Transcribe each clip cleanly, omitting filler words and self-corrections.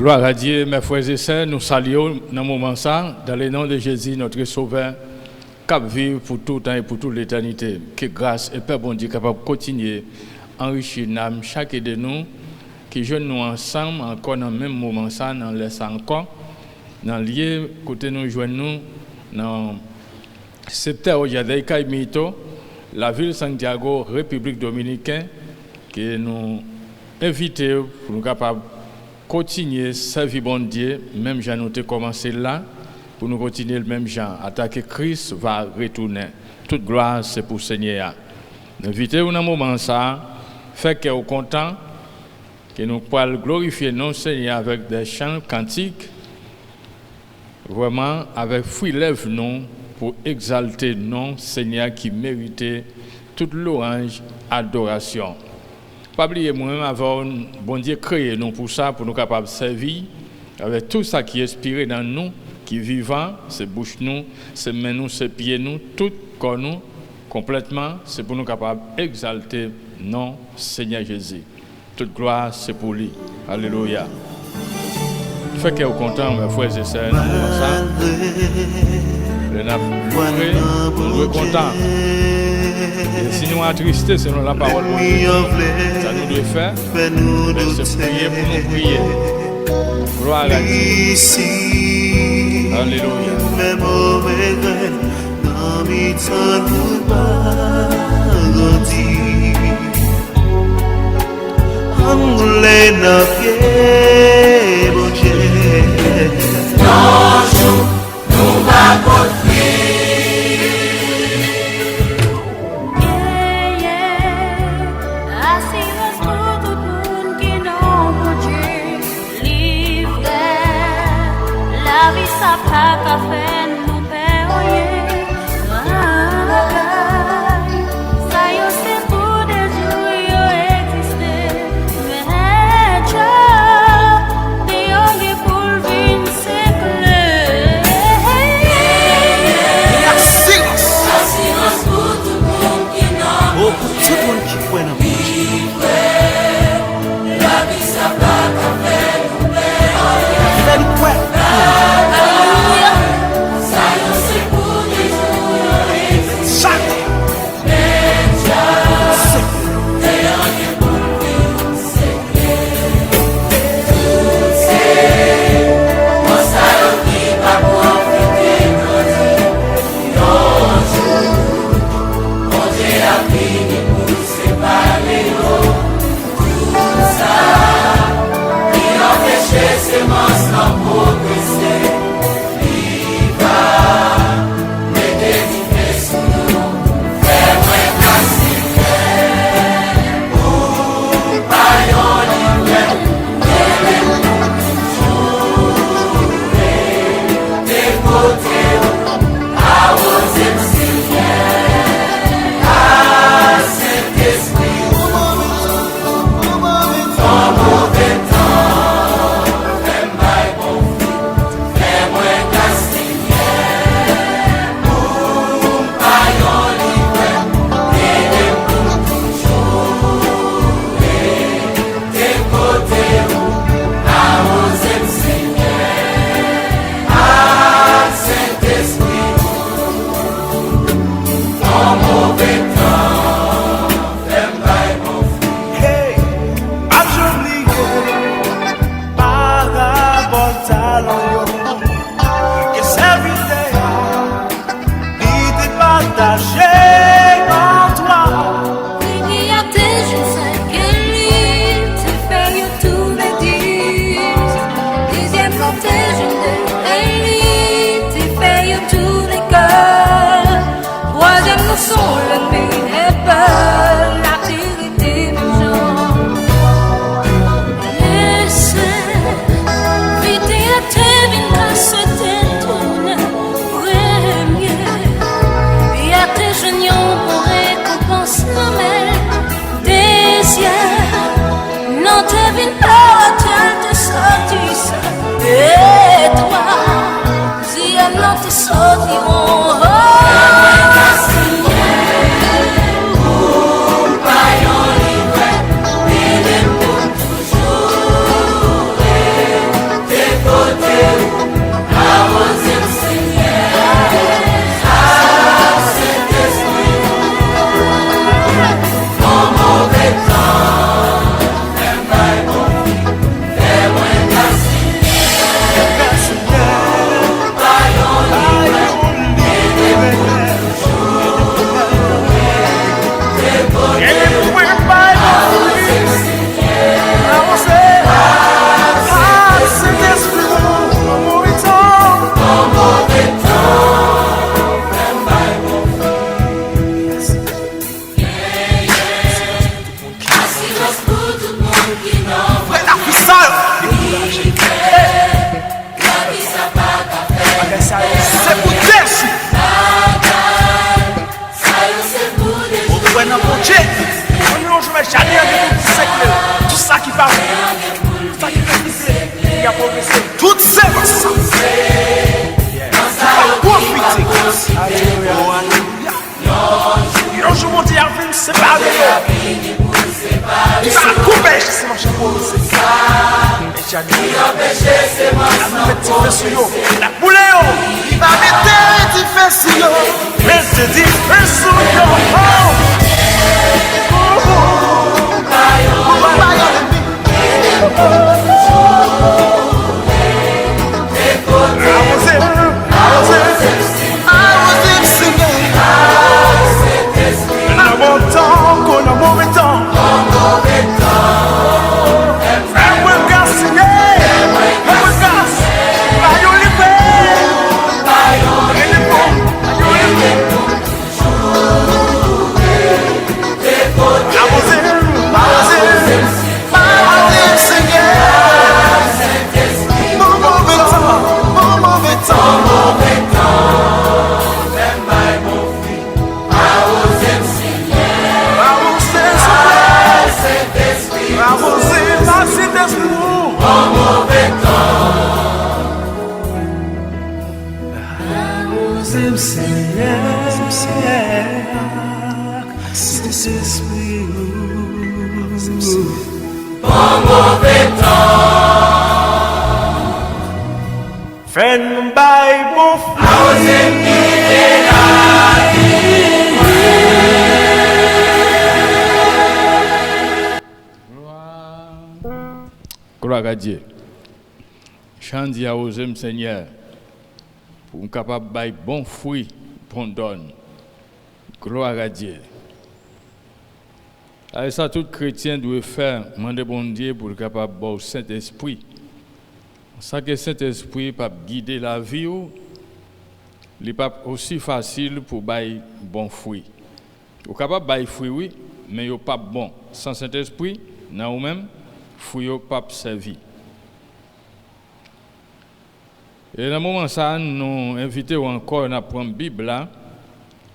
Gloire à Dieu, mes frères et sœurs, nous saluons dans ce moment ça, dans le nom de Jésus, notre Sauveur, cap vivre pour tout le temps et pour toute l'éternité. Que grâce et Père bon Dieu capable de continuer à enrichir l'âme chacun de nous, qui jeûnent nous ensemble, encore dans le même moment ça, dans laisse encore, dans le lieu, côté nous joignons nous, dans le secteur où il y a des Caïmito, la ville de Santiago, République dominicaine, qui nous invite pour nous capables continuer à servir bon Dieu, même Jean nous avons commencé là, pour nous continuer le même genre. Attaquer Christ va retourner. Toute gloire, c'est pour le Seigneur. Invitez-vous dans un moment ça, fait que vous content, que nous pouvons glorifier notre Seigneur avec des chants cantiques, vraiment avec fruit lève nous pour exalter notre Seigneur qui méritait toute l'orange adoration. Pas oublier moi-même avant bon Dieu créé nous pour ça, pour nous capables de servir avec tout ça qui est inspiré dans nous, qui est vivant, c'est bouche nous, c'est main nous, c'est pied nous, tout corps nous, complètement, c'est pour nous capables d'exalter non Seigneur Jésus. Toute gloire, c'est pour lui. Alléluia. Fait que vous content, mes frères et sœurs, nous ça. Nous sommes contents. Et si nous attristés, selon la parole de Dieu, ça nous doit faire, c'est prier pour nous prier. Gloire à Dieu. Alléluia. Alléluia. Un jour, mon Dieu a venu séparer. Ça a coupé, c'est mon chapeau. Et j'ai dit, la mettre du feu sur yo. La poule, il va mettre du feu sur yo. Mettre du feu sur yo. Friend by both. Gloire à Dieu. Chandi à osé Seigneur pour nous capable de bon fruit, bon donne. Gloire à Dieu. Et ça, tout chrétien doit faire, demander bon Dieu pour être capable de Saint-Esprit. Ça que Saint-Esprit peut guider la vie, il n'est pas aussi facile pour bailler bon fruit. Vous êtes capable de bailler fruit, oui, mais il n'est pas bon. Sans Saint-Esprit, dans vous-même, fruit n'est pas servi. Et dans ce moment, ça, nous invitons encore à prendre la Bible là,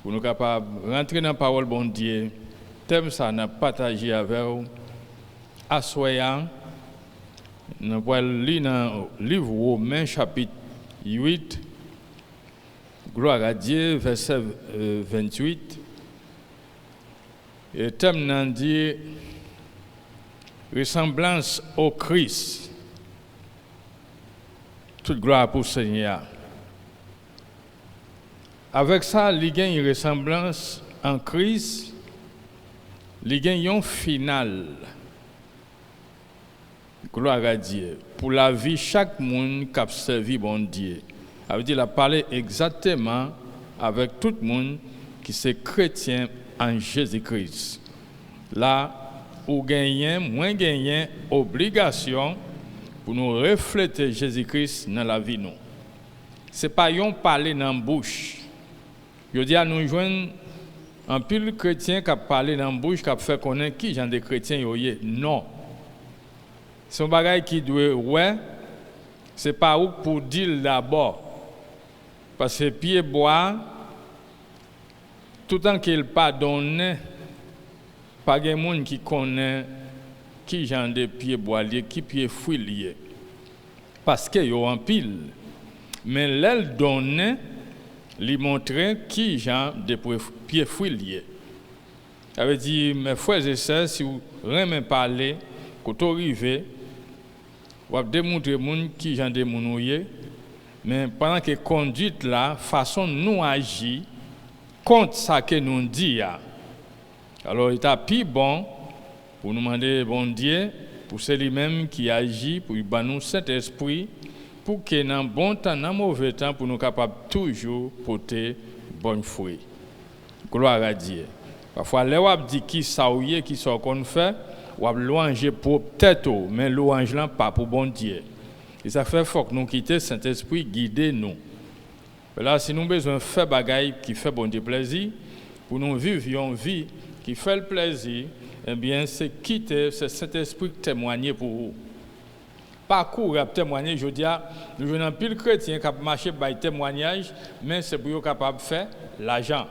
pour nous capables de rentrer dans la parole bon Dieu. Thème ça, nous partager avec vous. Assoyant, nous allons lire dans le livre Romains, chapitre 8, gloire à Dieu, verset 28. Et le thème nous dit ressemblance au Christ. Toute gloire pour le Seigneur. Avec ça, il y a une ressemblance en Christ, il y a un final. Gloire à Dieu. Pour la vie, chaque monde qui a servi bon Dieu. Ça veut dire qu'il a parlé exactement avec tout le monde qui est chrétien en Jésus-Christ. Là, où gagnez, moins gagnez, obligation pour nous refléter Jésus-Christ dans la vie. Ce n'est pas un parler dans la bouche. Je dis à nous joindre un pile chrétien qui a parlé dans la bouche, qui a fait connaître qui genre de chrétien il y a. Non. C'est un bagage qui doit, ouais, c'est pas où pour dire d'abord. Parce que pied bois, tout le temps qu'il pardonne, pas de monde qui connaît qui genre de pied bois lié, qui pied fruit lié. Parce qu'il y a un pile. Mais l'aile donne, lui montrer qui genre de pied fruit lié. Ça veut dire, mes frères et sœurs, si vous aimez parler, quand vous arrivez, vous allez démontrer qui genre de monde. Mais pendant que conduite là, façon nous agir contre ça que nous dit. Alors il est plus bon pour nous demander bon Dieu, pour celui-même qui agit, pour lui donner cet esprit, pour que dans bon temps, dans mauvais temps, pour nous capables toujours porter bon fruit. Gloire à Dieu. Parfois, les gens disent qui ça qui sont qu'on fait, ou louanger pour tête, mais louange là pas pour bon Dieu. Et ça fait faut que nous quitter Saint-Esprit guider nous. Là, si nous avons besoin de faire des choses qui fait bon Dieu plaisir, pour nous vivre une vie qui fait le plaisir, eh bien, c'est quitter ce Saint-Esprit témoigner pour vous. Parcours à témoigner, je dis, nous avons un pile chrétien qui a marché par témoignage, mais c'est pour capable de faire l'argent.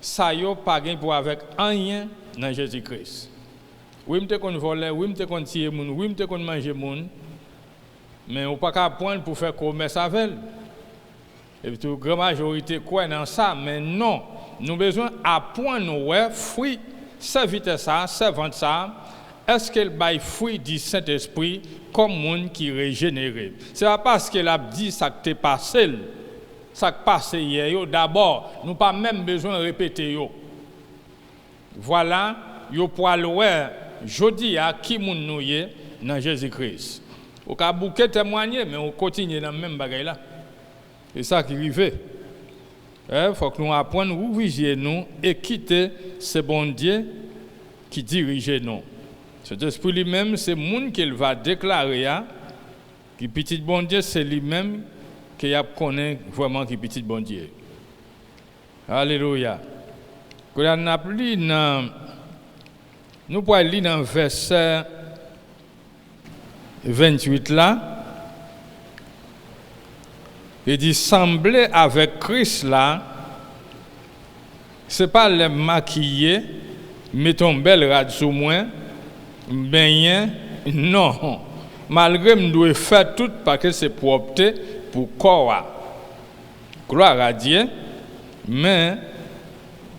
Ça y a pas gain pour avec rien dans Jésus-Christ. Oui, je qu'on voler, oui, je qu'on tirer moun, oui, je qu'on manger moun, mais on pas qu'à prendre pour faire commerce avec. Et puis, la grande majorité croit dans ça, mais non. Nous avons besoin d'apprendre nos fruits, serviteur ça, servante ça. Est-ce qu'elle baille fruit du Saint-Esprit comme monde qui est régénéré? Ce n'est pas parce qu'elle a dit ça qui est passé, ça qui est passé hier. D'abord, nous n'avons pas même besoin de répéter. Voilà, vous pouvez le jeudi à qui nous sommes dans Jésus-Christ. Au cas où vous témoigner, mais on continue dans le même bagage là. C'est ça qui arrive. Il faut que nous apprenions à vigier nous et quitter ce bon Dieu qui dirige nous. Cet esprit lui-même, c'est le monde qu'il va déclarer. Qui petit bon Dieu, c'est lui-même qui connaît vraiment qui petit bon Dieu. Alléluia. Nous pouvons lire dans le verset 28 là. Il dit sembler avec Christ là, c'est pas le maquiller, mettons belle rade sous moi, ben non. Malgré que nous devons faire tout parce que c'est propreté pour corps. Gloire à Dieu. Mais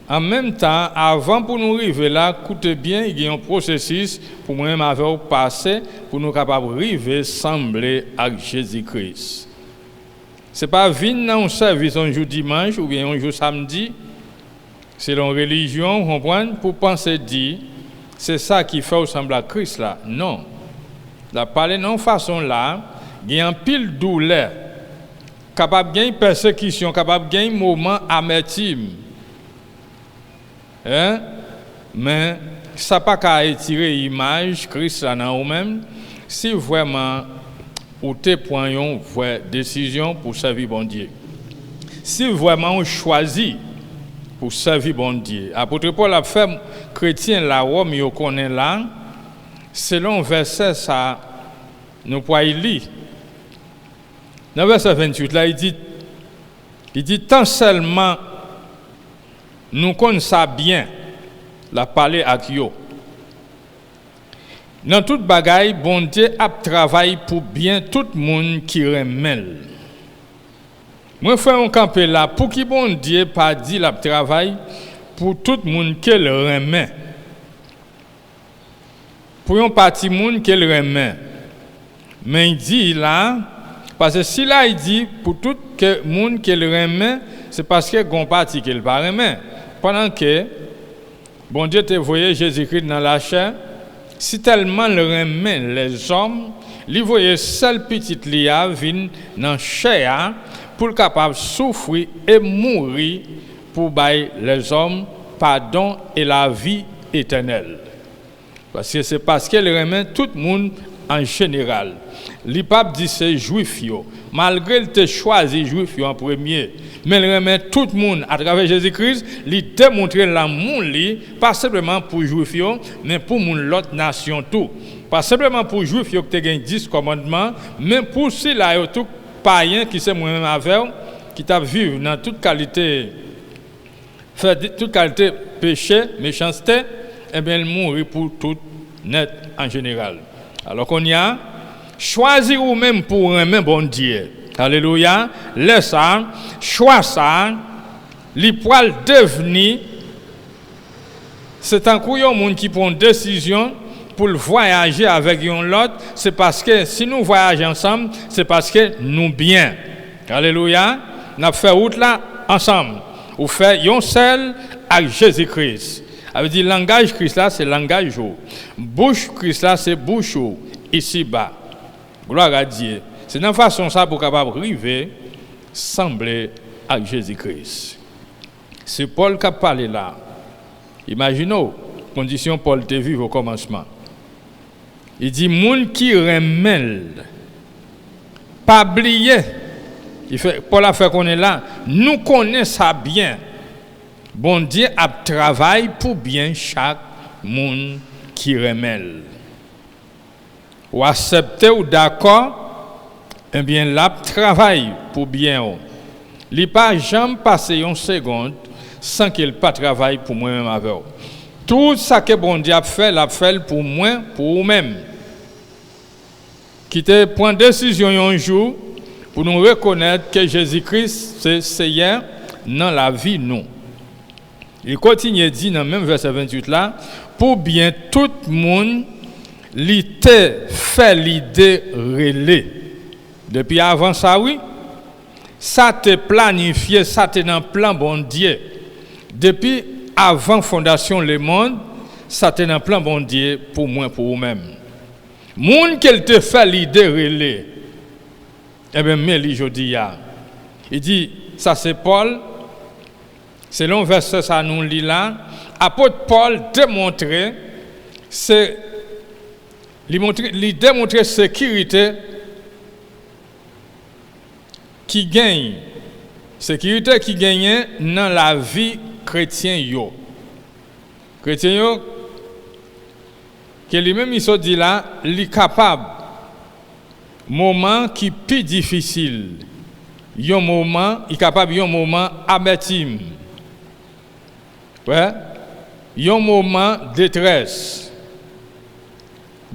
en même temps, avant pour nous arriver là, écoutez bien, il y a un processus pour moi-même avoir passé pour nous capables d'arriver sembler avec Jésus-Christ. Ce n'est pas venir dans un service un jour dimanche ou bien un jour samedi, selon la religion, comprendre, pour penser dire, c'est ça qui fait ressembler à Christ là. Non. La parler de façon là, il y a un pile douleur, capable de gagner persécution, capable de gagner moment amertume. Mais ça n'a pas qu'à étirer l'image Christ là dans vous-même, si vraiment ou te prenions une décision pour servir bon Dieu. Si vraiment on choisit pour servir bon Dieu. Apôtre Paul a fait chrétien la Rome, il connaît là, selon verset ça, nous pouvons lire. Dans verset 28 là, il dit tant seulement nous connaissons ça bien, la parler à Kyo. Dans toute bagaille, bon Dieu a travaillé pour bien tout le monde qui remèle. Moi, fais un campé là, pour qui bon Dieu pas dit la travail pour tout le monde qui le remet. Pour un parti monde qui le remet. Mais il dit là, parce que si là il dit pour tout le monde qui le remet, c'est parce que bon parti qui le pas remet. Pendant que bon Dieu te voyait Jésus-Christ dans la chair. Si tellement le remet les hommes, il voyait seul petit lia vin dans chair pour le capable souffrir et mourir pour bailler les hommes pardon et la vie éternelle. Parce que c'est parce qu'il remet tout le monde en général. Le pape dit c'est juif yo. Malgré qu'il te choisi juif yo en premier, mais il remet tout le monde à travers Jésus-Christ, il démontre l'amour pas simplement pour juif yo, mais pour l'autre nation tout. Pas simplement pour juif yo qui te 10 commandements, mais pour ceux là tout païen qui c'est moi-même avec qui t'a vivre dans toute qualité péché, méchanceté, et bien il mourit pour tout net en général. Alors qu'on y a choisi ou même pour aimer bon Dieu. Alléluia. Laisse ça, choix ça, les poils devenir. C'est un coup un monde qui prend une décision pour voyager avec l'autre. C'est parce que si nous voyageons ensemble, c'est parce que nous bien. Alléluia. Nous fait route là ensemble. Ou fait un seul avec Jésus-Christ. Ça veut dire langage Christ là, c'est langage haut. Bouche Christ là, c'est bouche haut, ici-bas. Gloire à Dieu. C'est d'une façon ça pour capable arriver, sembler à Jésus-Christ. C'est Paul qui a parlé là. Imaginez, condition Paul te vivre au commencement. Il dit, moun qui remèle, pas oublier. Paul a fait qu'on est là. Nous connaissons ça bien. Bon Dieu a travaillé pour bien chaque monde qui remèle. Ou accepter ou d'accord, eh bien, là, travaille pour bien. Il n'y a pas jamais passé une seconde sans qu'il pas travaille pour moi-même avec vous. Tout ça que bon Dieu a fait pour moi, pour vous-même. Qui te prend décision un jour, pour nous reconnaître que Jésus-Christ c'est Seigneur dans la vie nous. Il continue dit dans le même verset 28 là, pour bien tout le monde l'était fait l'idée relais. Depuis avant ça oui, ça te planifié, ça te dans plan bon Dieu. Depuis avant fondation le monde, ça te dans plan bon Dieu pour moi pour vous-même. Monde qu'elle te fait l'idée relais. Eh bien mais lui jodi a. Il dit ça c'est Paul. Selon verset ça nous lit là, apôtre Paul démontrer c'est lui démontrer sécurité qui gagne dans la vie chrétien yo. Chrétien yo que lui-même il se dit là, il capable moment qui plus difficile. Un moment, il capable un moment amertume. Ouais, un moment de détresse,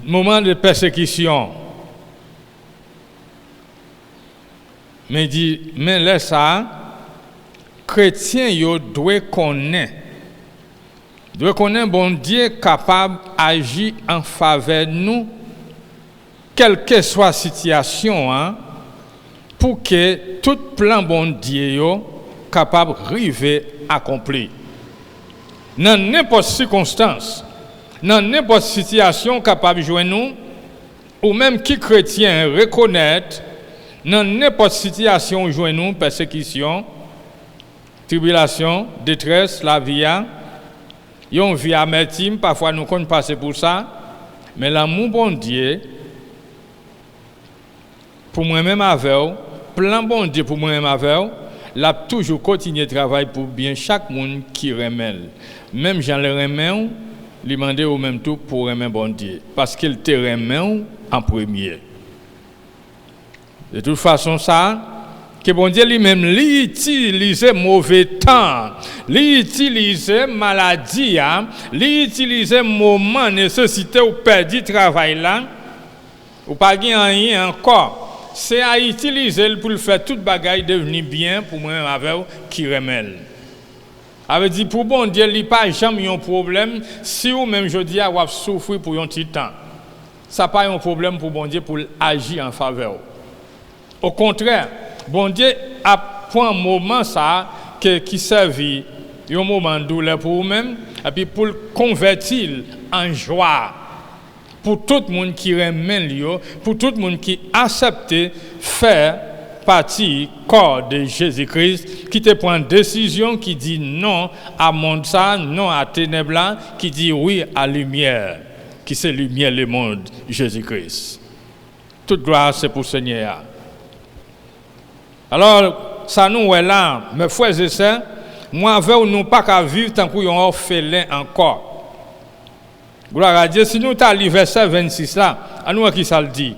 moment de persécution. Mais dit, mais là ça, chrétien yo doit connaître bon Dieu capable d'agir en faveur de nous, quelle que soit la situation, hein, pour que tout plan bon Dieu yo capable d'arriver accompli. Dans n'importe circonstance, dans n'importe situation capable de joindre nous, ou même qui chrétien reconnaître, dans n'importe situation joindre nous, persécution, tribulation, détresse, la vie, yon vie amertume, parfois nous comptons passer pour ça, mais l'amour bon Dieu, pour moi-même avec, plan bon Dieu pour moi-même avec, l'a toujours continué de travailler pour bien chaque monde qui remet. Même Jean le remet, lui demande au même tout pour remettre bon Dieu. Parce qu'il te remet en premier. De toute façon, ça, que bon Dieu lui-même l'utilise mauvais temps, l'utilise maladie, l'utilise moment nécessité ou perdu travail là, ou pas gagner rien encore. C'est à utiliser pour faire toute bagaille devenir bien pour moi avec qui remèle. Avait dit pour bon Dieu, il pas jamais un problème si ou même je dis à ou souffrir pour un petit temps. Ça pas un problème pour bon Dieu pour agir en faveur. Au contraire, bon Dieu a point un moment ça qui servit un moment de douleur pour vous-même et puis pour le convertir en joie. Pour tout le monde qui remet pour tout le monde qui accepte faire partie corps de Jésus-Christ, qui te prend une décision, qui dit non à monde ça, non à ténèbres, qui dit oui à lumière, qui c'est lumière le monde, Jésus-Christ. Toute gloire c'est pour le Seigneur. Alors, ça nous est là, mes frères et sœurs, moi avec nous pas qu'à vivre tant qu'on est orphelin encore. Gloire à Dieu, si nous t'allons verset 26 là, à nous qui ça le dit.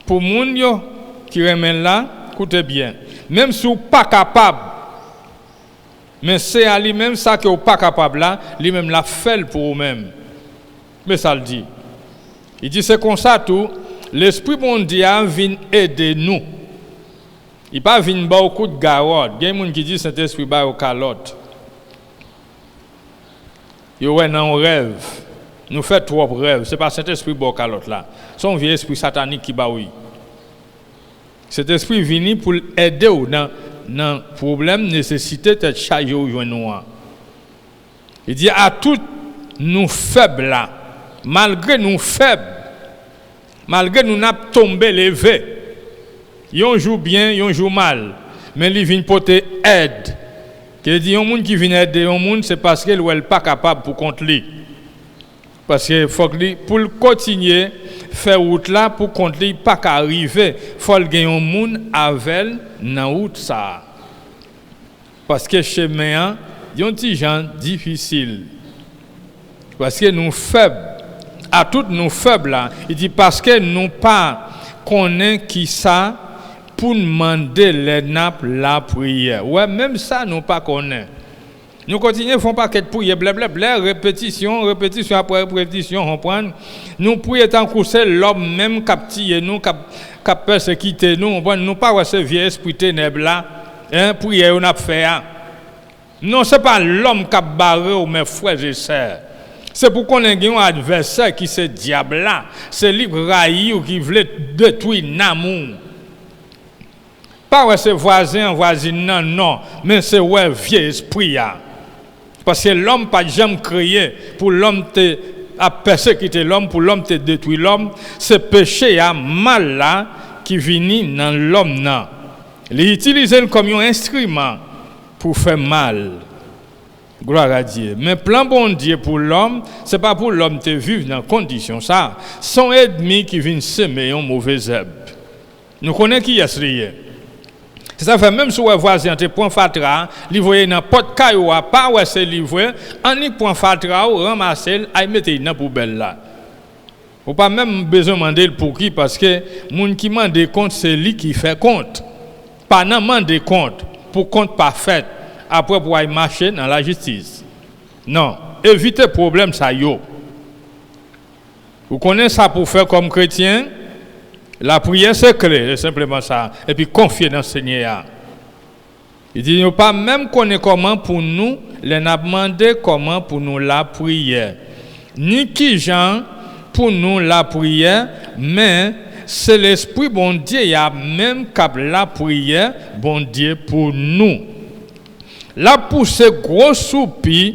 Pour moun yo qui remet là, écoutez bien, même si vous pas capable, mais c'est à lui-même ça que vous pas capable là, lui-même l'a fait pour vous-même. Mais ça le dit. Il dit c'est comme ça tout, l'esprit bon Dieu vient aider nous. Il pas vient beaucoup de garotte. Il y a des gens qui disent cet esprit ba au calotte. Yo ouais dans rêve. Nous faisons trop rêve, ce n'est pas cet esprit bocalote là. C'est un vieux esprit satanique qui bat oui. Cet esprit vient pour aider dans le problème, nécessité d'être chargé au joint. Il dit à tous nous faibles là, malgré nous faibles, malgré nous n'avons tombé levé, yon joue bien, yon joue mal, mais il vient porter aide. Il dit un monde qui vient aider un monde, c'est parce qu'il n'est pas capable pour contre lui. Parce que faut que pour continuer faire route là pour qu'on ne pas arriver, faut gagner un monde avec dans route ça. Parce que chemin un petit gens difficile. Parce que nous faibles à toutes nous faibles là, il dit parce que nous pas connaît qui ça pour demander les nappes la prière. Ouais, même ça nous pas connaît. Nous continuons, font pas qu'être prier, blablabla, répétition après répétition, on prend. Nous prions tant que c'est l'homme même qui nous, qui persécute nous, nous pas ce vieux esprit ténèbres là, prier on a fait. Non, c'est pas l'homme qui a barré mes frères et sœurs. C'est pour qu'on ait un adversaire qui c'est diable là, c'est lui raï ou qui veut détruire l'amour. Pas ouais, c'est voisin, voisine, non, mais c'est ouais vieux esprit là. Parce que l'homme pas jamais créé pour l'homme te a persécuter l'homme, pour l'homme te détruire l'homme, c'est péché à mal là qui vient dans l'homme là. Il utilise comme un instrument pour faire mal. Gloire à Dieu. Mais plan bon Dieu pour l'homme, c'est pas pour l'homme te vivre dans condition ça. Son ennemi qui vient semer un mauvais herbe. Nous connaissons qui est-ce lié. Ça fait même si vous voisin te point fatra, li voyez dans porte caillou pas ouais c'est livré, en y point fatra ou ramasser, ay mettre dans poubelle là. Ou pas même besoin demander pour qui parce que moun qui mande compte c'est lui qui fait compte. Pas nan mande compte pour compte pas fait après pour aller marcher dans la justice. Non, évitez problème ça yo. Vous connaissez ça pour faire comme chrétien? La prière c'est clé, c'est simplement ça. Et puis confier dans le Seigneur. Il dit, nous pas même connaître comment pour nous, les n'a demandé comment pour nous la prière. Ni qui gens pour nous la prière, mais c'est l'Esprit bon Dieu, il y a même cap la prière, bon Dieu pour nous. La pousse gros soupir,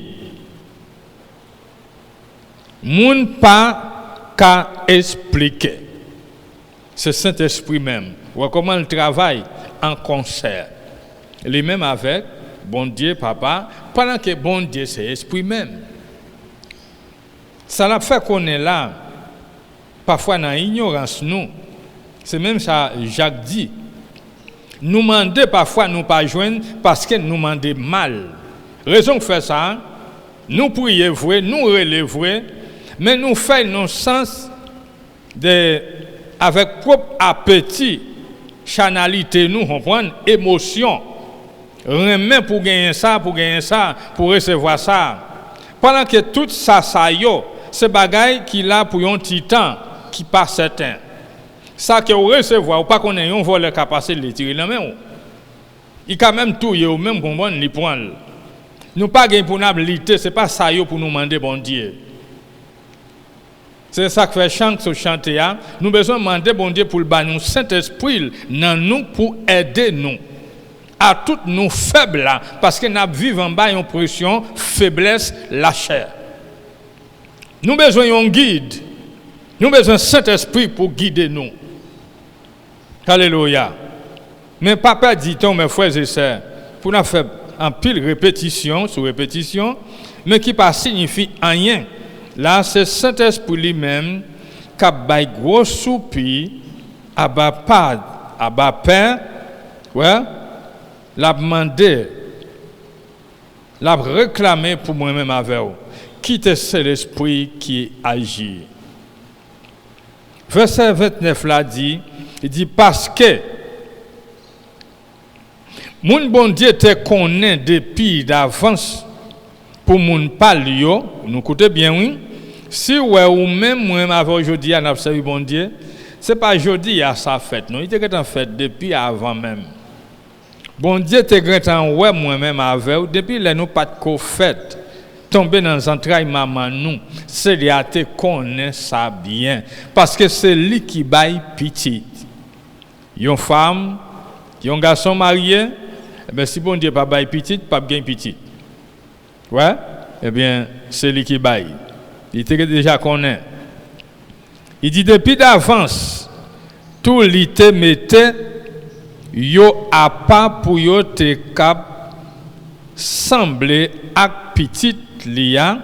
moun pas qu'à expliquer. C'est Saint-Esprit même. Ou comment il travaille en concert. Les mêmes avec bon Dieu, papa, pendant que bon Dieu, c'est Esprit même. Ça l'a fait qu'on est là, parfois dans l'ignorance, nous. C'est même ça, Jacques dit. Nous demander parfois, nous pas joindre parce que nous demandons mal. Raison de faire ça, nous prions vrai, nous relèvons vrai, mais nous faisons nos sens de. Avec propre appétit, chanalité, nous comprenons, émotion, remet pour gagner ça, pour recevoir ça. Pendant que tout ça, c'est bagaille qu'il a pour un titan qui pas certain. Ça que vous recevoir, ou pas qu'on ait un voleur qui a passé le tirer dans la main. Il quand même tout, il même comprendre, il prend. Nous pas gagner pour nous lutter, c'est pas ça pour nous demander bon Dieu. C'est ça que fait chant sur chanter. Nous besoin demander bon Dieu pour le bas nous Saint-Esprit dans nous pour aider nous à toutes nous faibles là parce que nous vivons en bas une pression faiblesse la chair. Nous besoin un guide. Nous besoin Saint-Esprit pour guider nous. Alléluia. Mais papa dit-on mes frères et sœurs pour nous faire en pile répétition sur répétition mais qui pas signifie rien. Là, c'est Saint-Esprit lui-même qui a baillé gros soupir, à bas père, ouais, l'a demandé, l'a réclamé pour moi-même avec vous. Quittez c'est l'Esprit qui agit. Verset 29 là dit, il dit parce que mon bon Dieu te connaît depuis d'avance pour mon palio, nous écoutez bien oui. Si ouais ou même moi avec aujourd'hui on a servi bon Dieu, c'est pas aujourd'hui à sa fête non, il était en fête depuis avant même. Bon Dieu te grand ouais moi-même avec depuis là nous pas de fête. Tomber dans les entrailles maman nous, c'est lui à te connaît ça bien parce que c'est lui qui baille petit. Une femme, un garçon marié, eh ben si bon Dieu pas baille petit, pas gain petit. Ouais, eh bien, c'est lui qui baille. Il était déjà connaît. Il dit depuis d'avance, tout l'été mettait yo a pas pour yo te cap semblé ak petit lia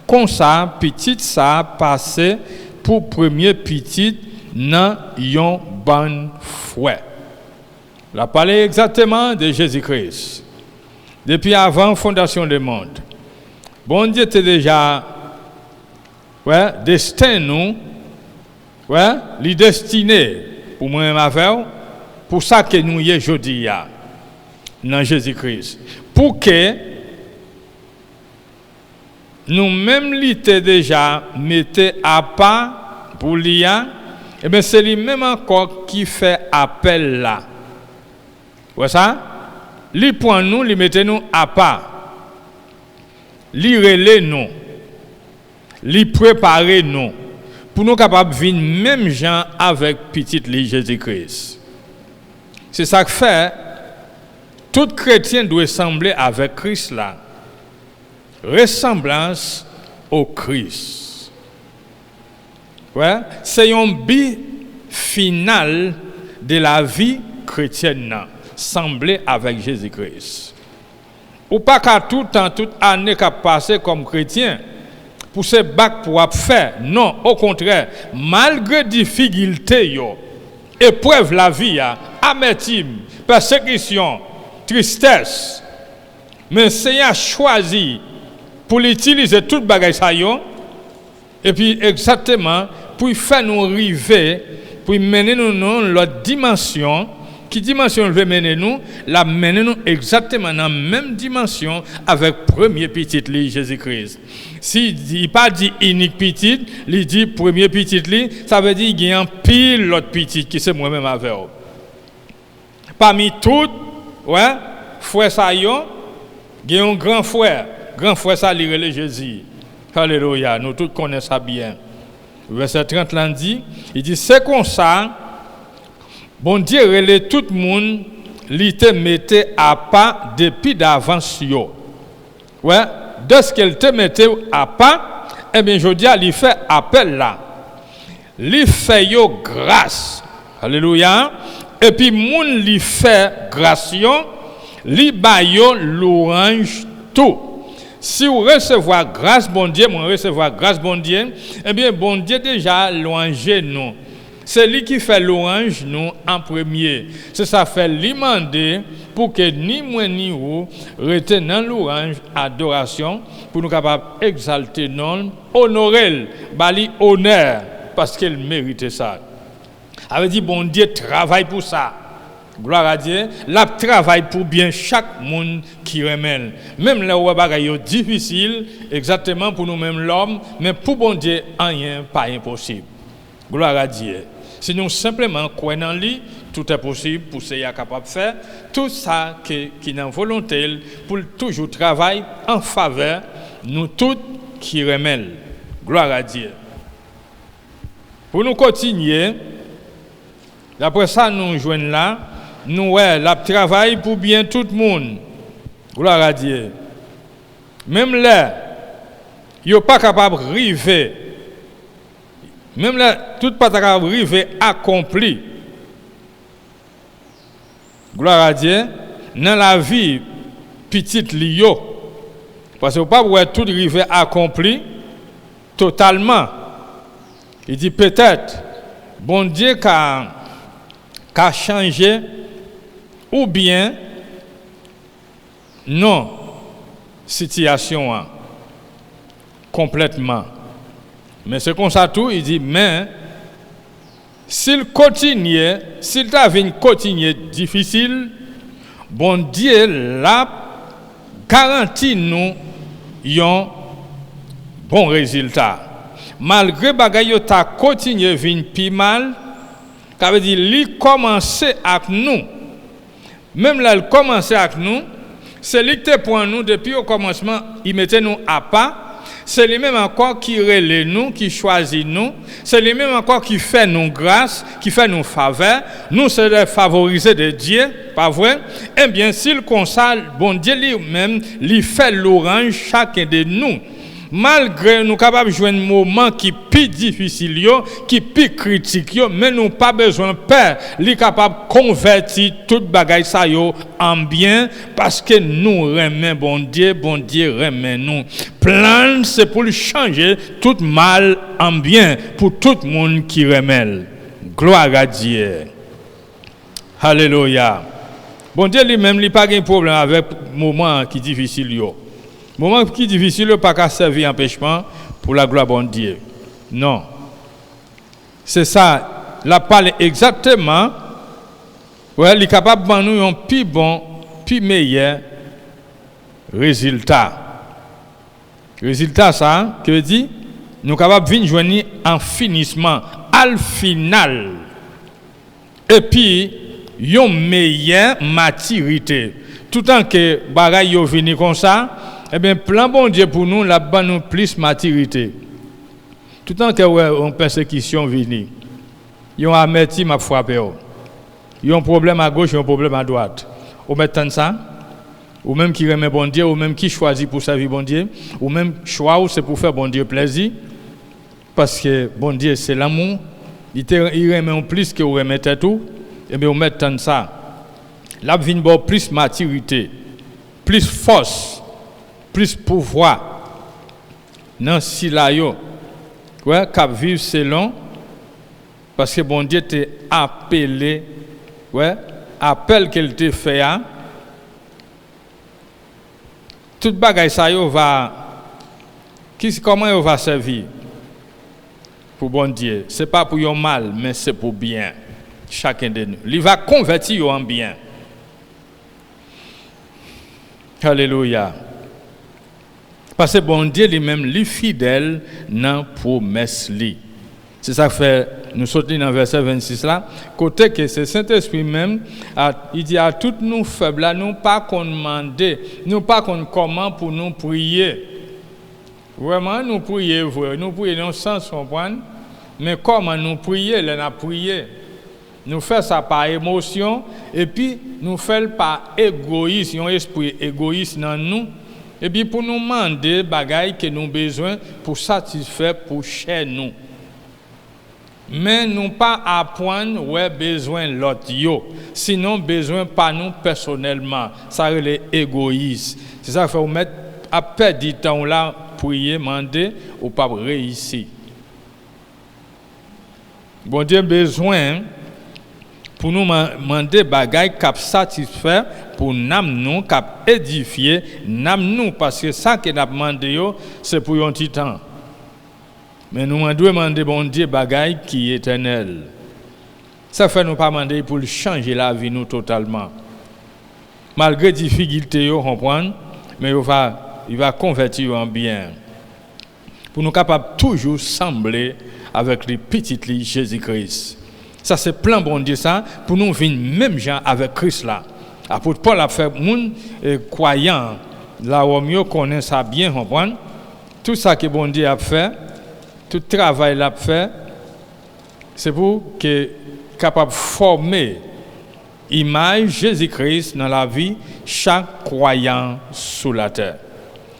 comme ça petit ça passé pour premier petit dans yon bon fouet. La parole exactement de Jésus-Christ. Depuis avant fondation du monde. Bon Dieu était déjà destin nous li destiné pour moi-même avec pour ça que nous y est aujourd'hui dans Jésus-Christ. Pour que nous-mêmes l'été déjà mettez à part pour l'IA, et bien c'est lui-même encore qui fait appel là. Vous voyez ça? Lui point nous, lui mettez nous à part. Lui relais nous. Lui préparer nous. Pour nous capables de vivre même gens avec petite Jésus-Christ. C'est ça que fait, tout chrétien doit ressembler avec Christ là. Ressemblance au Christ. Ouais, c'est un but final de la vie chrétienne, sembler avec Jésus-Christ. Ou pas qu'à tout temps, toute année qu'a passé comme chrétien, pour se battre pour faire. Non, au contraire, malgré difficultés, épreuve la vie, amertume, persécution, tristesse, mais Seigneur choisi pour l'utiliser toute bagaille ça et puis exactement pour faire nous arriver, pour mener nous dans l'autre dimension. Qui dimension veut mener nous? La mener nous exactement dans la même dimension avec premier petit lit Jésus-Christ. Si il pas dit unique petit, il dit premier petit lit, ça veut dire qu'il y a un pile l'autre petit qui c'est moi-même avec eux. Parmi toutes, ouais, frère ça y il y a un grand frère ça il Jésus. Alléluia, nous tous connaissons ça bien. Verset 30 là dit, il dit c'est comme ça. Bon Dieu relève tout le monde, il te mettait à pas depuis d'avance yo. Ouais, de ce qu'elle te mettait à pas, eh bien je dis il fait appel là. Il fait yo grâce. Alléluia. Et puis moun li fait grâce yo, li ba yo louange tout. Si vous recevez grâce bon Dieu, moi recevoir grâce bon Dieu, eh bien bon Dieu déjà louange nous. C'est lui qui fait louange nous en premier. C'est ça fait demander pour que ni moi ni vous retenons louange, adoration, pour nous capables d'exalter non, honorer, bali honneur, parce qu'elle mérite ça. Avait dit bon Dieu travaille pour ça. Gloire à Dieu. La travaille pour bien chaque monde qui remet. Même les bagailles difficiles, exactement pour nous-mêmes l'homme, mais pour bon Dieu, rien pas impossible. Gloire à Dieu. Si nous simplement croyons en lui, tout est possible pour ce qu'il est capable de faire. Tout ça qui est en volonté pour toujours travailler en faveur nous tous qui remettent. Gloire à Dieu. Pour nous continuer, d'après ça nous joignons là, nous la travail pour bien tout le monde. Gloire à Dieu. Même là, il n'est pas capable de arriver. Même là, tout pas capable de arriver accompli. Gloire à Dieu. Dans la vie, petite lio. Parce que vous ne pouvez pas tout arriver accompli totalement. Il dit peut-être, bon Dieu qu'a changé, ou bien, non, situation complètement. Mais c'est comme ça tout, il dit, mais s'il continue, s'il avait une continue difficile, bon Dieu l'a garanti nous un bon résultat. Malgré bagaille ta continué vinn pi mal, ça veut dire lui commencer avec nous. Même là il commencer avec nous, c'est lui qui pour nous depuis au commencement, il mettait nous à pas. C'est lui-même encore qui relève nous, qui choisit nous. C'est lui-même encore qui fait nous grâce, qui fait nous faveur. Nous, c'est les favorisés de Dieu, pas vrai? Eh bien, s'il consacre, bon Dieu lui-même, lui fait l'orange chacun de nous. Malgré nous capables de jouer un moment qui est plus difficile, qui est plus critique, mais nous pas besoin de peur. Lui capable de convertir toute bagaille ça en bien parce que nous remet bon Dieu remet nous. Plan c'est pour changer tout mal en bien pour tout le monde qui remet. Gloire à Dieu. Alléluia. Bon Dieu lui-même il pas de problème avec moment qui difficile moment qui est difficile, pas qu'à servir empêchement pour la gloire de Dieu. Non. C'est ça. La parole exactement. Ouais, il est capable de nous un plus bon, plus meilleur résultat. Résultat ça, que dit nous capables venir joindre en finissement al final. Et puis une meilleure maturité. Tout en que bagay yo vini comme ça, eh bien plan bon Dieu pour nous la ban nous plus maturité. Tout en que ouais on persécution vini. Yon amerti m'a frappé. Yon problème à gauche, yon problème à droite. Ou mettant ça, ou même qui remet bon Dieu, ou même qui choisit pour servir bon Dieu, ou même choix ou c'est pour faire bon Dieu plaisir. Parce que bon Dieu c'est l'amour. Il remet plus que vous remettez tout. Et bien, on met tant ça. Là, vient bon plus maturité, plus force, plus pouvoir. Non, si là, ouais, cap vivre selon, parce que bon Dieu t'a appelé, ouais, appel qu'elle t'a fait, toute bagaille ça, comment il va servir pour bon Dieu? C'est pas pour yon mal, mais c'est pour bien. Chacun de nous. Il va convertir en bien. Alléluia. Parce que bon Dieu lui-même, lui fidèle dans promesse. C'est ça que fait, nous sortons dans le verset 26 là, côté que c'est Saint-Esprit même, il dit à toutes nous faibles, nous pas qu'on demande, nous pas qu'on comment pour nous prier. Vraiment, nous prions, nous prions sans comprendre, mais comment nous prier, là, nous prier. Nous faisons ça par émotion et puis nous faisons par égoïsme, un esprit égoïste dans nous. Et puis pour nous demander des bagailles que nous avons besoin pour satisfaire pour chez nous. Mais nous pas apprendre ouais besoin l'autre yo. Sinon besoin pas nous personnellement. Ça c'est égoïste. C'est ça qu'il faut mettre à perdre du temps là prier, demander ou pas réussir. Bon Dieu besoin pour nous demander bagaille cap satisfaire pour nous cap édifier nous parce que ça que n'a demandé c'est pour un petit temps. Mais nous devons demander bon Dieu bagaille qui est éternel. Ça fait nous pas demander pour changer la vie nous totalement. Malgré difficultés yo comprendre mais il va convertir en bien. Pour nous capable toujours sembler avec les petites lignes Jésus-Christ. Ça c'est plein bon Dieu ça pour nous venir même gens avec Christ là. Apôtre Paul a fait moun croyant là où mieux connaît ça bien comprendre. Tout ça que bon Dieu a fait, tout travail l'a fait, c'est pour que capable former image Jésus-Christ dans la vie chaque croyant sur la terre.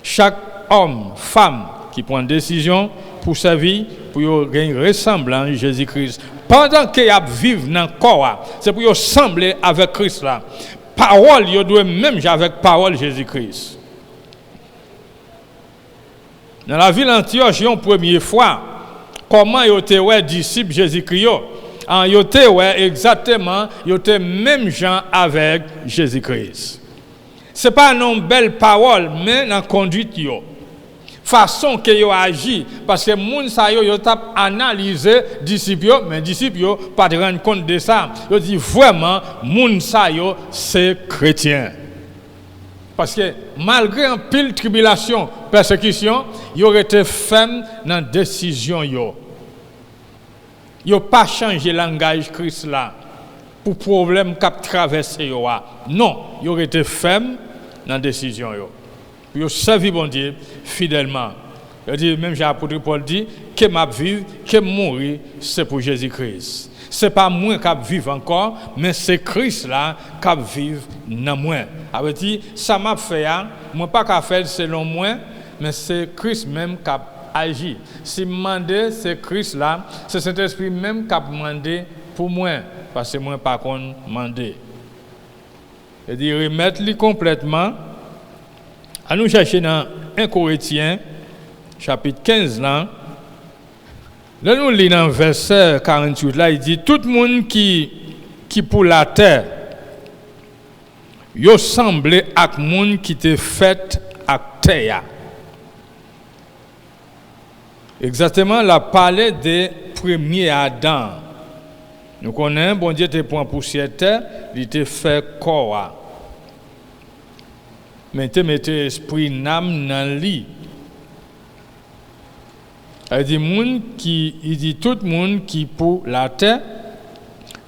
Chaque homme, femme qui prend une décision pour sa vie, pour gagner ressemblant à Jésus-Christ. Pendant qu'il y a vivre dans le corps, c'est pour ressembler avec Christ là. Parole, il doit même avec parole Jésus-Christ. Dans la ville d'Antioche, une première fois, comment il était ouais disciple Jésus-Christ. Il était ouais exactement, il était même gens avec Jésus-Christ. C'est pas une belle parole, mais dans la conduite yo. Façon que yo agi parce que moun sa yo t'a analysé disciples mais disciples pas de rendre compte de ça. Yo dit vraiment moun sa yo c'est chrétien. Parce que malgré un pile tribulation, persécution, yo été ferme dans décision yo. Yo pas changé langage Christ là pour problème qu'a traversé yo. Non, yo été ferme dans décision yo. Pour servir bon Dieu fidèlement. Il dit même l'apôtre Paul dit que m'a vivre, que mourir, c'est pour Jésus-Christ. C'est pas moi qui vivre encore, mais c'est Christ là qui vivre dans moi. Ça veut dire ça m'a fait moi pas qu'à faire selon moi, mais c'est Christ même qui agit. Si demandé c'est Christ là, c'est Saint-Esprit même qui a demandé pour moi parce que moi pas qu'on demander. Il dit remettre lui complètement. À nous chercher dans 1 Corinthiens, chapitre 15, là. Là, nous lisons dans le verset 48, là, il dit, tout le monde qui pour la terre, il semble à monde qui te fait à terre. Exactement, la parler des premiers Adam. Nous connaissons, bon Dieu te prend poussière terre, il te fait corps. Mais te mettez esprit n'âme dans lit. Il dit tout le monde qui pour la terre,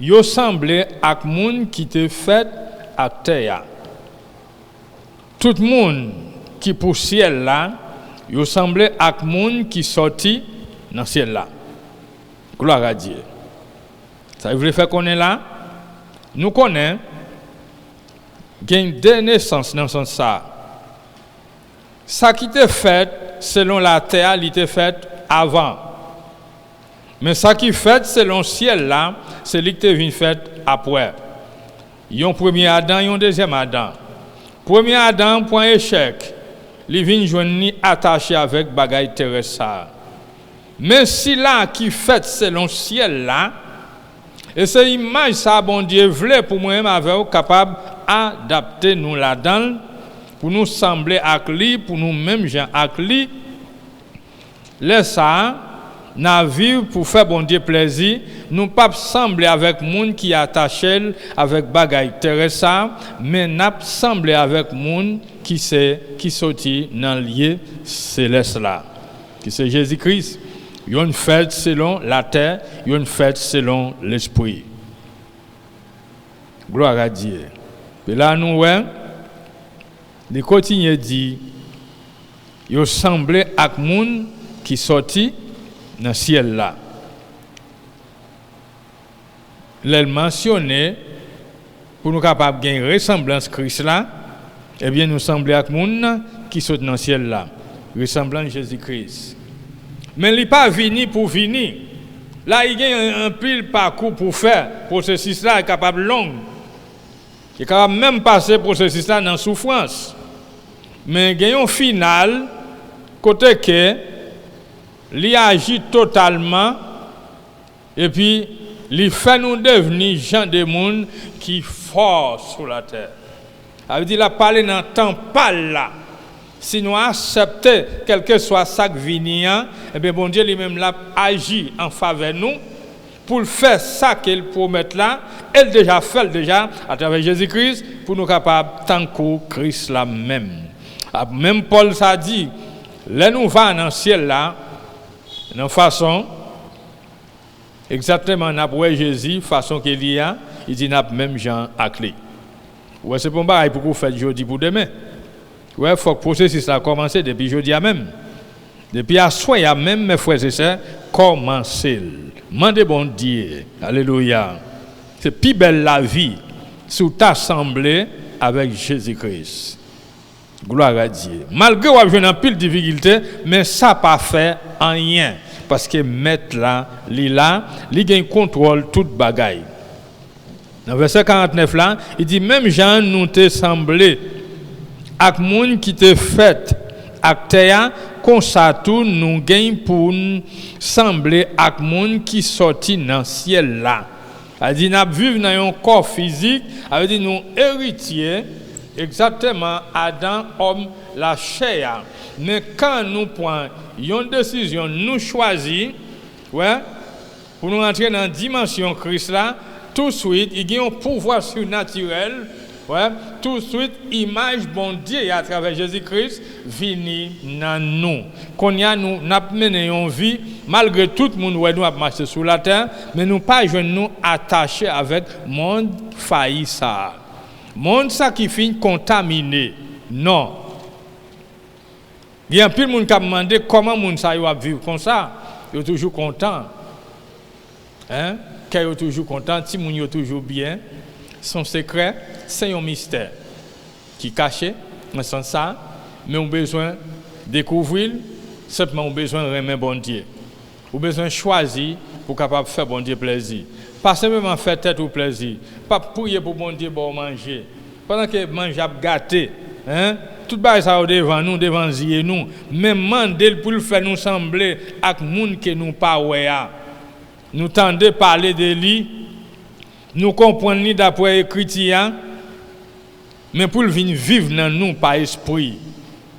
yo semblé ak moun qui te fait ak terre. Tout le monde qui pour ciel là, yo semblé ak moun qui sorti dans ciel là. Gloire à Dieu. Ça veut faire qu'on est là. Nous connaissons gain deux naissances dans ce sens ça. Ça qui était fait selon la terre, il était fait avant. Mais ça qui fait selon le ciel là, c'est lui qui est fait après. Il y a un premier Adam et un deuxième Adam. Premier Adam point échec. Il vient joindre attaché avec bagaille terrestre. Mais si là qui fait selon le ciel là, et c'est image ça bon Dieu voulait pour moi-même avec capable adapter nous là-dedans pour nous sembler avec lui, pour nous même gens avec lui. Laisse ça n'a vivre pour faire bon Dieu plaisir, nous pas sembler avec monde qui attaché avec bagaille terrestre, mais n'a sembler avec monde qui sorti dans lieu céleste là, qui c'est Jésus-Christ. Il y a une fête selon la terre, il y a une fête selon l'esprit. Gloire à Dieu. Et là, nous, les continuent dit, il y semblé avec monde qui sorti dans le ciel là. Les mentionné pour nous capables de gagner ressemblance Christ là, eh bien nous semblons avec monde qui sont dans le ciel là, ressemblant Jésus-Christ. Mais il n'est pas venu pour venir. Là, il y a un pile parcours pour faire. Le processus là est capable long. Il est capable même passer le processus là dans la souffrance. Mais il y a un final, côté que il agit totalement et puis il fait nous devenir gens de monde qui force sur la terre. Ça veut dire qu'il a parlé dans le temps pas là. Si nous acceptons quel que soit ça qui vient, eh bien bon Dieu lui-même l'a agi en faveur de nous pour faire ça qu'il promet là. Elle déjà fait déjà à travers Jésus-Christ pour nous capables tant que Christ là même. Même Paul ça dit, là nous va dans le ciel là, de façon exactement après Jésus, façon qu'il y a, il dit n'a même Jean à clé. Ouais, c'est pour pareil pour vous faire aujourd'hui pour demain. Ouais, il faut que le processus a commencé depuis jeudi à même. Depuis à soir même, mes frères et sœurs, commencez. Mandez bon Dieu. Alléluia. C'est plus belle la vie sous t'assembler avec Jésus-Christ. Gloire à Dieu. Malgré que vous avez une pile de difficultés, mais ça n'a pas fait rien. Parce que maître là, il a contrôle toute bagaille. Dans verset 49 là, il dit même Jean nous te semblé ak moun qui te fait ak terre comme ça tout nous gagne pour sembler ak moun qui sorti dans ciel là. A dit n'a vivre dans un corps physique, a dit nous héritiers exactement Adam homme la chair. Mais quand nous prenons une décision, nous choisir ouais pour nous entrer dans la dimension Christ là, tout de suite il y a un pouvoir surnaturel. Ouais, tout de suite, image bon Dieu à travers Jésus-Christ vini dans nous. Qu'on y a nous n'a mené une vie malgré tout le monde ouais nous a marché sur la terre, mais nous pas nous attachés avec monde failli ça. Monde ça qui finit contaminé. Non. Il y a plus de monde qui a demandé comment monde ça va vivre comme ça. Ils sont toujours contents. Hein? Qu'ils sont toujours contents, si monde est toujours bien. Son secret, c'est un mystère qui est caché, dans ce sens ça, mais on a besoin de découvrir, simplement on a besoin de remettre bon Dieu. On a besoin de choisir pour capable faire bon Dieu plaisir. Pas simplement faire tête au plaisir, pas prier pour bon Dieu pour manger. Pendant que manger a gâté, hein? Tout bas ça devant nous, devant nous, même demander pour le faire nous sembler avec monde que nous pas ouais. Nous tendez parler de lui. Nous comprenons d'après l'écriture, mais pour venir vivre dans nous par esprit.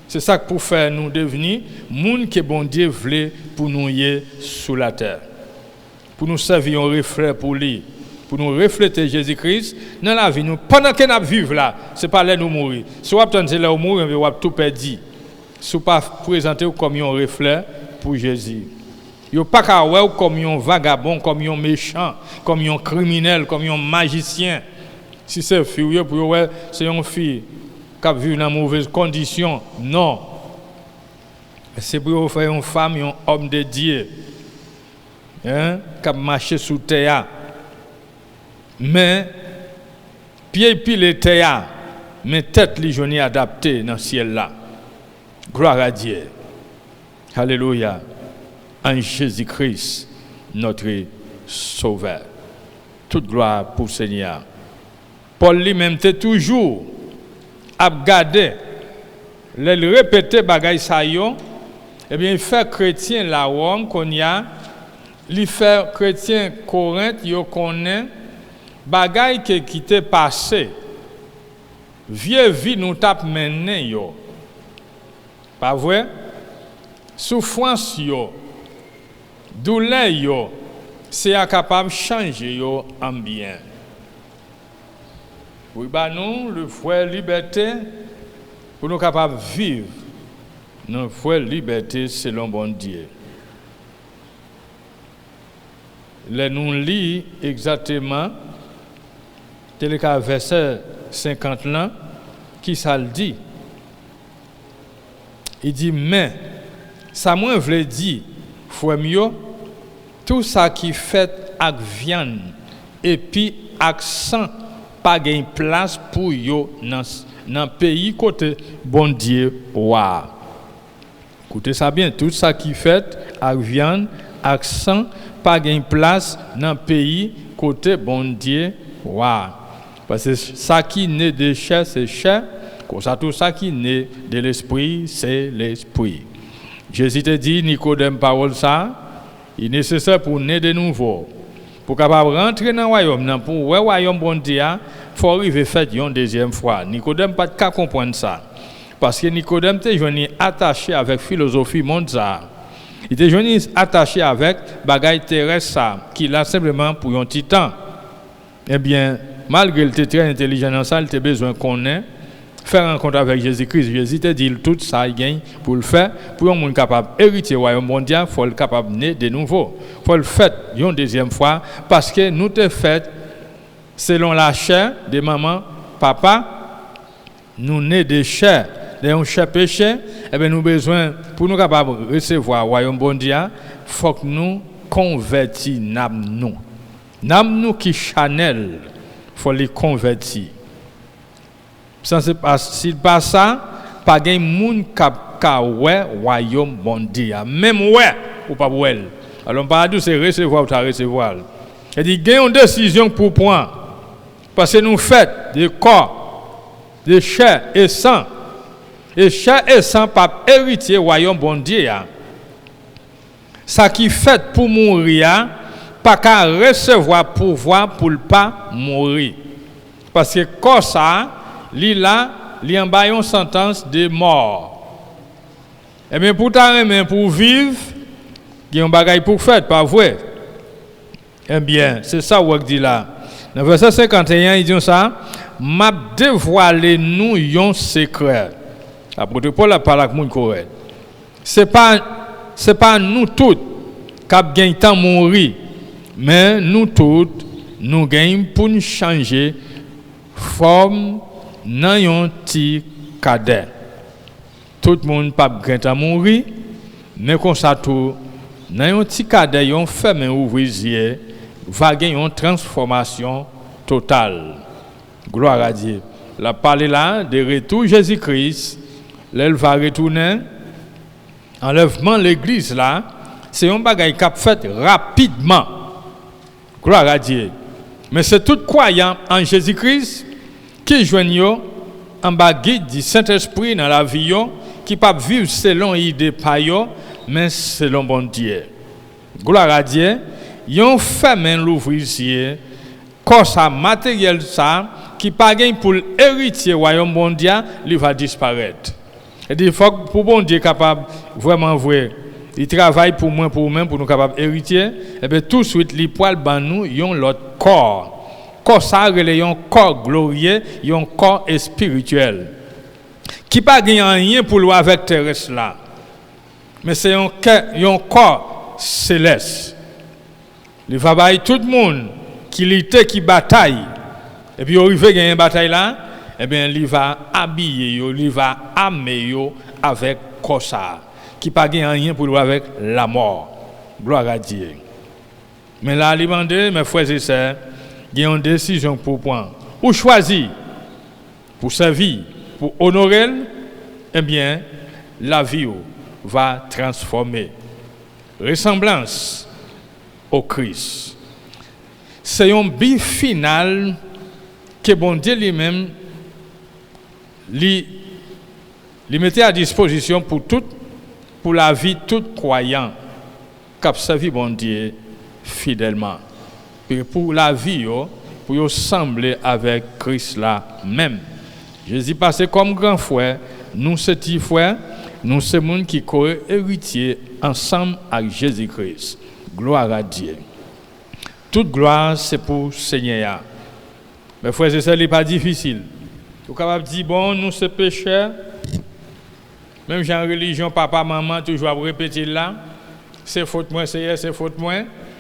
C'est ça que pour faire nous devenir monde que bon Dieu voulait pour nous y sur la terre. Pour nous servir un reflet pour lui, pour nous refléter Jésus-Christ dans la vie. Nous, pendant que nous vivons là, ce n'est pas là nous mourir. Si vous attendez là où mourir, vous avez tout perdu. Si vous ne pas présenter comme un reflet pour Jésus. Yo pas qu'à ouais comme un vagabond, comme un méchant, comme un criminel, comme un magicien. Si c'est fille pour ouais, c'est une fille qui vit dans mauvaise condition. Non. C'est pour faire une femme, un homme de Dieu. Hein, qui marche sous terre. Mais pied pile terre, mais tête li joni adapté dans ciel là. Gloire à Dieu. Alléluia. En Jésus-Christ, notre Sauveur. Toute gloire pour le Seigneur. Paul lui-même était toujours à garder, le répéter bagay sa yo, eh bien il fait chrétien la Rome qu'on y a, il fait chrétien Corinthe yo connaît bagay qui était passé. Vieux vie nous tape mené yo. Pas vrai? Souffrance yo, douleur yo, c'est capable de changer yo en bien. Oui, bah nous, le frère liberté, pour nous capables de vivre, notre frère liberté selon bon Dieu. Là, nous lisons exactement, tel le verset 50 là, qui ça le dit. Il dit, mais, ça moi veut dire, frère mieux, tout ça qui fait avec viande, et puis avec sang, pas gain place pour yo dans pays côté bon Dieu wa. Écoutez ça bien, tout ça qui fait avec viande, avec sang, pas gain place dans pays côté bon Dieu wa. Parce que ça qui naît de chair c'est chair, comme ça tout ça qui naît de l'esprit c'est l'esprit. Jésus te dit Nicodème parole ça, il est nécessaire pour naître de nouveau. Pour capable rentrer dans le royaume, pour le royaume bon Dieu, il faut arriver à faire une deuxième fois. Nicodème pas de comprendre ça. Parce que Nicodème était attaché avec la philosophie mondiale. Il était attaché avec bagaille terrestre, qui l'a simplement pour un petit temps. Eh bien, malgré qu'il était très intelligent dans ça, il avait besoin qu'on ait faire rencontre avec Jésus-Christ. Jésus te dit tout ça, il gagne pour le faire. Pour un monde capable d'hériter le royaume mondial, il faut le capable de naître de nouveau. Il faut le faire une deuxième fois parce que nous te fait selon la chair de maman, papa, nous nés de chair, d'un chair péché, et bien nous besoin pour nous capables de recevoir le royaume mondial, il faut que nous convertissions nous. Nous qui chanel, il faut les convertir. S'il pas ça, pas de monde qui a royaume bon Dieu. Même ou pas ouais. Alors paradis c'est recevoir ou ta recevoir. Il dit gagne une décision pour prendre. Parce que nous faisons des corps, de chair et sang. Et chair et sang pas héritier royaume bon Dieu. Ça qui fait pour mourir, pas qu'à recevoir pouvoir pour ne pas mourir. Parce que corps ça li en bas une sentence de mort. Et bien pour vivre, il y a un bagage pour faire, pas vrai? Eh bien, c'est ça où dit là. Dans le verset 51, il dit ça, m'a dévoilé nous un secret. L'apôtre Paul a parlé avec nous correct. C'est pas nous tous qui gagnons temps mourir, mais nous tous nous gagnons pour nous changer forme dans un petit cadet. Tout le monde pas gagner mourir, mais comme ça tout dans un petit cadet on ferme ouvrier va gagner une transformation totale. Gloire à Dieu. La parole là de retour Jésus-Christ, elle va retourner enlèvement l'église là, c'est un bagage qui a fait rapidement. Gloire à Dieu. Mais c'est tout croyant en Jésus-Christ qui joignent en bas guide du Saint-Esprit dans la vie, qui ne vivent pas selon l'idée payo, mais selon bon Dieu. Gloire à Dieu. Ils ont fait l'ouvrier, quand ça matériel ça, qui pas gagne pour héritier royaume mondial, il va disparaître. Et il faut que pour bon Dieu capable vraiment vrai, il travaille pour moi pour nous pour nous capable héritier, et bien tout de suite il poil ban nous yon l'autre corps. Corps ça un corps glorieux, un corps spirituel. Qui pas gagne rien pour le avec terrestre là. Mais c'est un corps céleste. Il va bailler tout le monde qui lutte, qui bataille. Et puis, arrivé à gagner une bataille là, eh bien, il va habiller, il va armer avec Kosa, qui n'a pas rien pour lui avec la mort. Gloire à Dieu. Mais là, il demande, mes frères et sœurs, il y a une décision pour prendre. Ou choisir pour servir, pour honorer, eh bien, la vie va transformer. Ressemblance au Christ. C'est un but final que bon Dieu lui-même lui mettait à disposition pour la vie de tout croyant qui a servi bon Dieu fidèlement. Et pour la vie, pour sembler avec Christ là même. Jésus passé comme grand frère, nous ces petits frères, nous ces monde qui courent héritiers ensemble avec Jésus-Christ. Gloire à Dieu. Toute gloire, c'est pour le Seigneur. Mes frères et sœurs, ce n'est pas difficile. Vous êtes capable de dire, bon, nous sommes pécheurs. Même si en religion, papa, maman, toujours répéter là. C'est faute moi, c'est faute moi.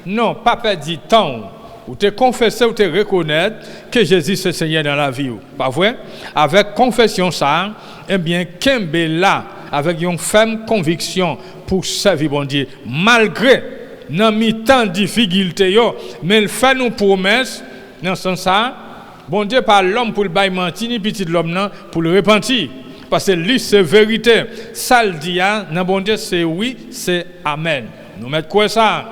Non, pas perdre du temps. Ou te confesser ou te reconnaître que Jésus c'est Seigneur dans la vie. Pas vrai? Avec confession ça, eh bien, Kembe là, avec une ferme conviction pour servir bon Dieu. Malgré dans mi-temps difficulté, mais il fait nos promesses dans ce sens-là. Bon Dieu par l'homme pour le bail mentir, ni petit l'homme pour le repentir. Parce que lui, c'est vérité. Ça le dit, dans bon Dieu, c'est oui, c'est amen. Nous mettons quoi ça?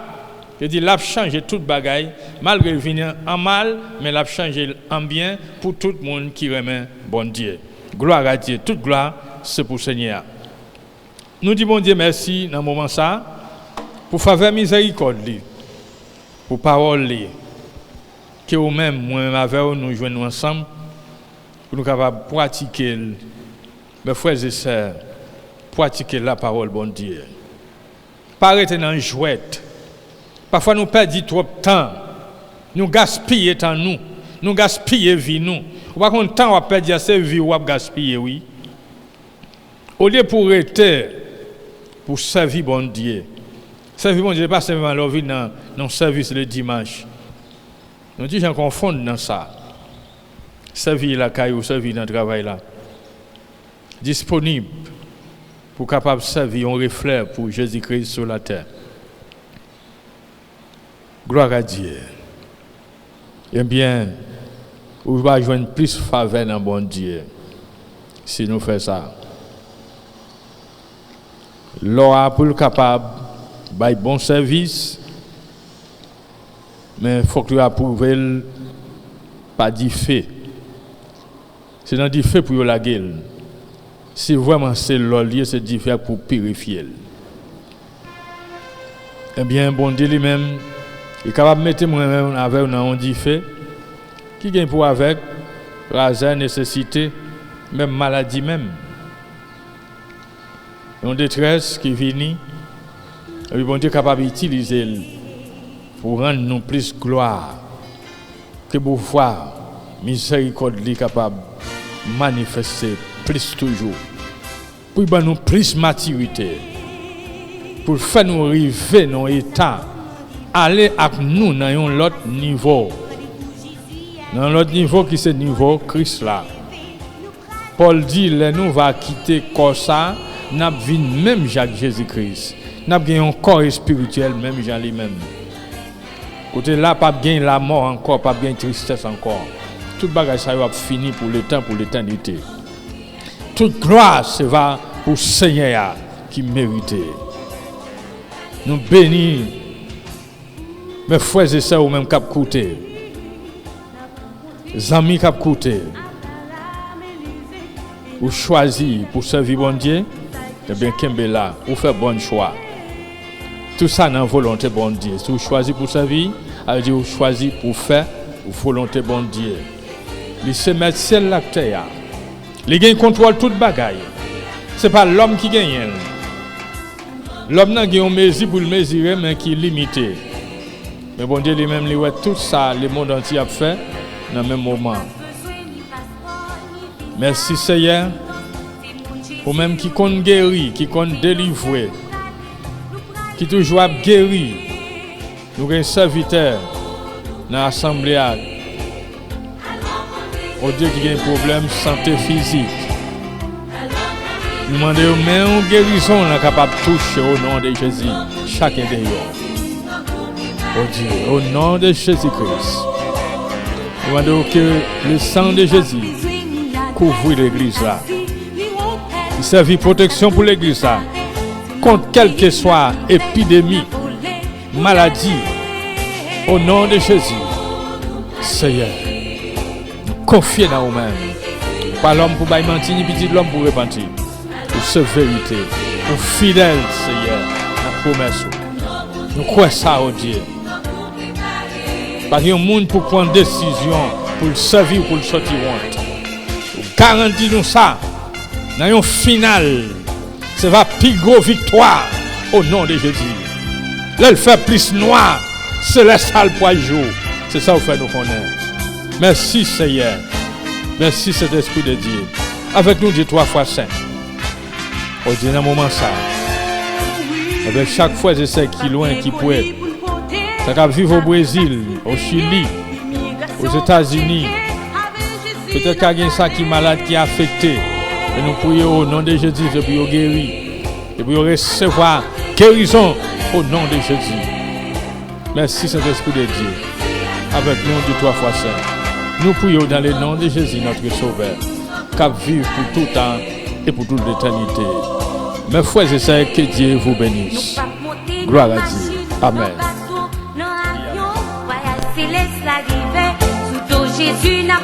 Je dis, l'a changé toute bagaille, malgré venir en mal, mais l'a changé en bien pour tout le monde qui remet bon Dieu. Gloire à Dieu. Toute gloire, c'est pour le Seigneur. Nous disons bon Dieu merci dans ce moment ça, pour faveur miséricorde, pour parole, que nous-mêmes, moi-même avec nous joignons ensemble, pour nous capables de pratiquer, mes frères et sœurs, pratiquer la parole, bon Dieu. Pas arrêter dans une jouette. Parfois nous perdons trop de temps. Nous gaspillons temps nous. Nous gaspillons vie nous. Par contre, temps on perd assez vie ou gaspiller oui. Au lieu pour rester pour servir bon Dieu. Servir bon Dieu pas seulement leur vie dans le service le dimanche. Nous disons qu'on confond dans ça. Servir la caillou, servir dans le travail là. Disponible pour capable de servir un reflet pour Jésus-Christ sur la terre. Gloire à Dieu. Eh bien, on va joindre plus faveur dans bon Dieu si nous faisons ça. L'on pour le capable de bon service, mais il faut que tu approuves pas du fait. C'est dans du fait pour la gueule. Si vraiment c'est l'olier, c'est du fait pour purifier. Eh bien, bon Dieu lui-même, il est capable de mettre moi-même avec un fait qui gagne pour avec la nécessité, même maladie même. Une détresse qui vient, et bon Dieu est capable d'utiliser pour rendre nous plus gloire, que pour voir miséricorde est capable de manifester plus toujours, pour nous plus maturité, pour faire nous arriver dans l'état, aller avec nous dans un autre niveau. Dans l'autre niveau qui c'est le niveau Christ là. Paul dit, nous va quitter corps ça, n'a vu même Jacques Jésus-Christ. N'a gagné un corps spirituel même Jean lui-même. Côté là pas gagner la mort encore, pas gagner tristesse encore. Toute bagage ça va fini pour le temps, pour l'éternité. Toute gloire se va pour Seigneur qui mérite. Nous bénissons mes frères et sœurs ou même cap côté. Amis cap côté. Ou choisir pour servir bon Dieu, eh bien Kembe là, ou faire bon choix. Tout ça dans volonté bon Dieu. Si vous choisissez pour servir, ça veut dire vous choisissez pour faire volonté bon Dieu. Il se met ciel la terre. Il gagne contrôle toute bagaille. C'est pas l'homme qui gagne. L'homme n'a pas mesure pour le mesurer, mais qui est limité. Mais bon Dieu lui-même, lui tout ça, le monde entier a fait dans le même moment. Merci Seigneur. Ou même qui compte guérir, qui compte délivrer, qui toujours a guéri. Nous avons un serviteur dans l'assemblée. On dit qu'il y a un problème de santé physique. Nous demandons même une guérison capable de toucher au nom de Jésus. Chacun de nous. On dit au nom de Jésus-Christ. Nous demandons que le sang de Jésus couvre l'église là. Il servit protection pour l'église là. Contre quelle que soit épidémie, maladie, au nom de Jésus. Seigneur, confiez dans vous-même. Pas l'homme pour bailler mentir, ni petit l'homme pour repentir. Pour cette vérité, pour fidèle, Seigneur, la promesse. Nous croyons ça, oh Dieu. Pas qu'il y a un monde pour prendre décision, pour le servir, pour le sortir. Garantis-nous ça. Dans un final, ça va plus grosse victoire au nom de Jésus. Là, il fait plus noir, célestal pour le jour. C'est ça que vous faites nous connaître. Merci Seigneur. Merci cet Esprit de Dieu. Avec nous, Dieu 3 fois saint. Au Dieu, dans un moment ça. Avec chaque fois, je sais qui loin, qui peut. Ça va vivre au Brésil, au Chili, aux États-Unis. Peut-être qu'il y a ça qui est malade, qui est affecté. Et nous prions au nom de Jésus, et puis guérir. Et puis recevoir guérison au nom de Jésus. Merci Saint-Esprit de Dieu. Avec nous, Dieu 3 fois saint. Nous prions dans le nom de Jésus, notre Sauveur, qui vive pour tout temps et pour toute l'éternité. Mes frères et sœurs, que Dieu vous bénisse. Gloire à Dieu. Amen. Jésus n'a